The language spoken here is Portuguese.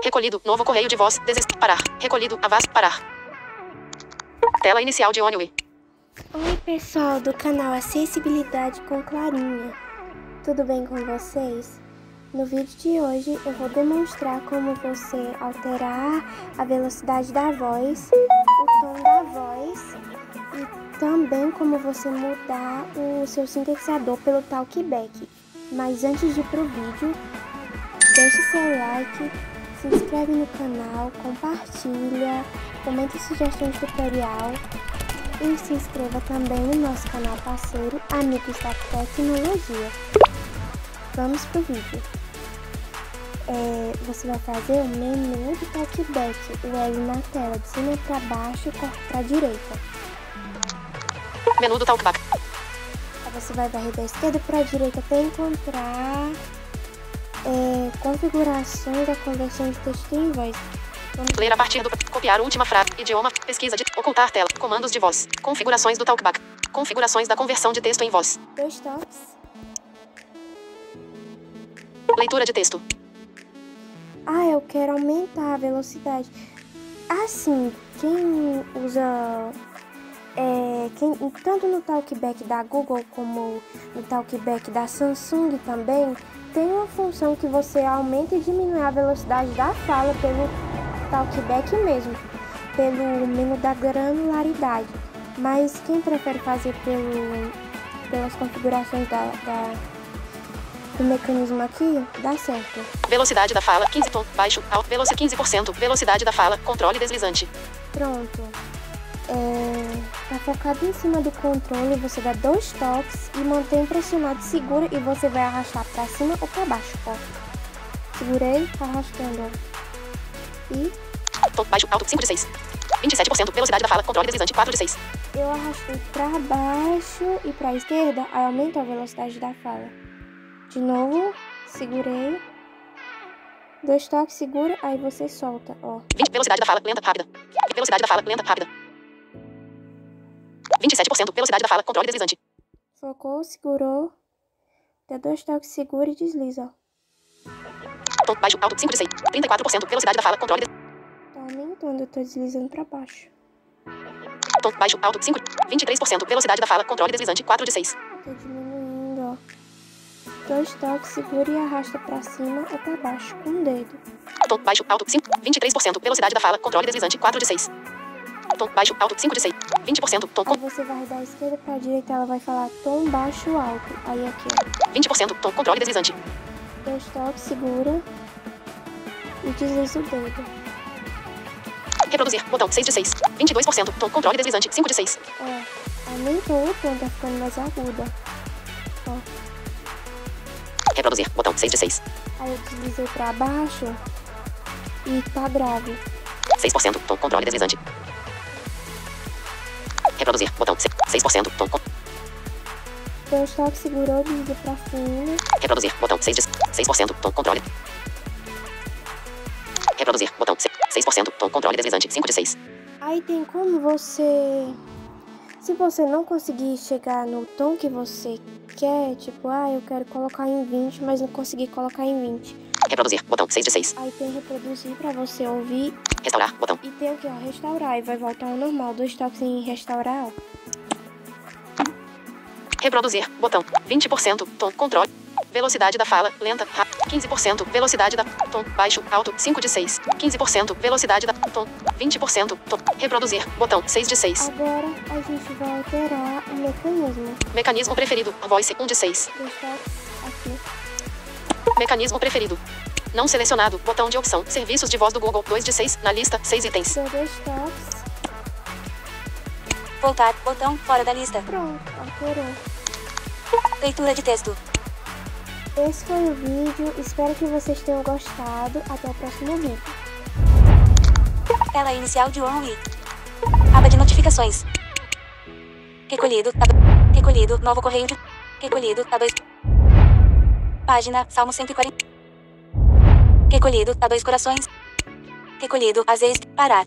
Recolhido. Novo correio de voz. Parar. Recolhido. Avaz. Parar. Tela inicial de Only. Oi pessoal do canal Acessibilidade com Clarinha. Tudo bem com vocês? No vídeo de hoje eu vou demonstrar como você alterar a velocidade da voz, o tom da voz e também como você mudar o seu sintetizador pelo Talkback. Mas antes de ir pro vídeo, deixe seu like, se inscreve no canal, compartilha, comenta sugestões de tutorial e se inscreva também no nosso canal parceiro Amigos da Tecnologia. Vamos pro vídeo. Você vai fazer o menu do Talkback, o L na tela, de cima para baixo e corta para a direita. Menu do Talkback. Aí você vai varrer da esquerda para a direita até encontrar configurações da conversão de texto em voz. Ler a partir do... Copiar última frase. Idioma. Pesquisa de... Ocultar tela. Comandos de voz. Configurações do Talkback. Configurações da conversão de texto em voz. 2 toques. Leitura de texto. Eu quero aumentar a velocidade. Assim, quem usa... tanto no Talkback da Google como no Talkback da Samsung também, tem uma função que você aumenta e diminui a velocidade da fala pelo Talkback mesmo, pelo menu da granularidade. Mas quem prefere fazer pelas configurações do mecanismo aqui, dá certo. Velocidade da fala, 15 tom, baixo, alto, velocidade 15%, velocidade da fala, controle deslizante. Pronto. Tá focado em cima do controle, você dá 2 toques e mantém pressionado, segura e você vai arrastar pra cima ou pra baixo, ó. Segurei, tá arrastando, ó. E... Tom, baixo, alto, 5 de 6. 27%, velocidade da fala, controle deslizante, 4 de 6. Eu arrastei pra baixo e pra esquerda, aí aumenta a velocidade da fala. De novo, segurei. 2 toques, segura, aí você solta, ó. 20, velocidade da fala, lenta, rápida. Velocidade da fala, lenta, rápida. 27%, velocidade da fala, controle deslizante. Focou, segurou. Dá 2 toques, segura e desliza, ó. Tom, baixo, alto, 5 de 6. 34%, velocidade da fala, controle deslizante. Tá aumentando, eu tô deslizando pra baixo. Tom, baixo, alto, 5. 23%, velocidade da fala, controle deslizante, 4 de 6. Tô diminuindo, ó. 2 toques, segura e arrasta pra cima ou pra baixo com o dedo. Tom, baixo, alto, 5. 23%, velocidade da fala, controle deslizante, 4 de 6. Tom, baixo, alto, 5 de 6. 20%, tom, Aí você vai da esquerda pra direita, ela vai falar tom, baixo, alto. Aí aqui, ó. 20%, tom, controle deslizante. 2 toques, segura e desliza o dedo. Reproduzir, botão, 6 de 6. 22%, tom, controle deslizante, 5 de 6. Ó, aumentou o tom, tá ficando mais aguda. Ó. Reproduzir, botão, 6 de 6. Aí eu deslizei pra baixo e tá grave. 6%, tom, controle deslizante. Reproduzir, botão, 6%, tom, 2 toques, segurou, desliza pra cima. Reproduzir, botão, 6%, tom, controle. Reproduzir, botão, 6%, tom, controle deslizante, 5 de 6. Aí tem como você... Se você não conseguir chegar no tom que você quer, tipo, eu quero colocar em 20, mas não consegui colocar em 20. Reproduzir, botão, 6 de 6. Aí tem reproduzir pra você ouvir. Restaurar, botão. E tem o que, ó, restaurar. E vai voltar ao normal. 2 toques em restaurar, ó. Reproduzir, botão, 20%, tom, controle. Velocidade da fala, lenta, rápida. 15%, velocidade da tom, baixo, alto, 5 de 6. 15%, velocidade da tom, 20%, tom. Reproduzir, botão, 6 de 6. Agora a gente vai alterar o mecanismo. Mecanismo preferido, voice, 1 de 6. 2 toques aqui. Mecanismo preferido. Não selecionado, botão de opção. Serviços de voz do Google, 2 de 6. Na lista, 6 itens. Deu 2 toques. Voltar, botão, fora da lista. Pronto, alterou. Leitura de texto. Esse foi o vídeo, espero que vocês tenham gostado. Até o próximo vídeo. Tela inicial de Only. Aba de notificações. Recolhido, recolhido, novo correio de... Recolhido, A2. Página, Salmo 140. Recolhido, A2 corações. Recolhido, Azeis, parar.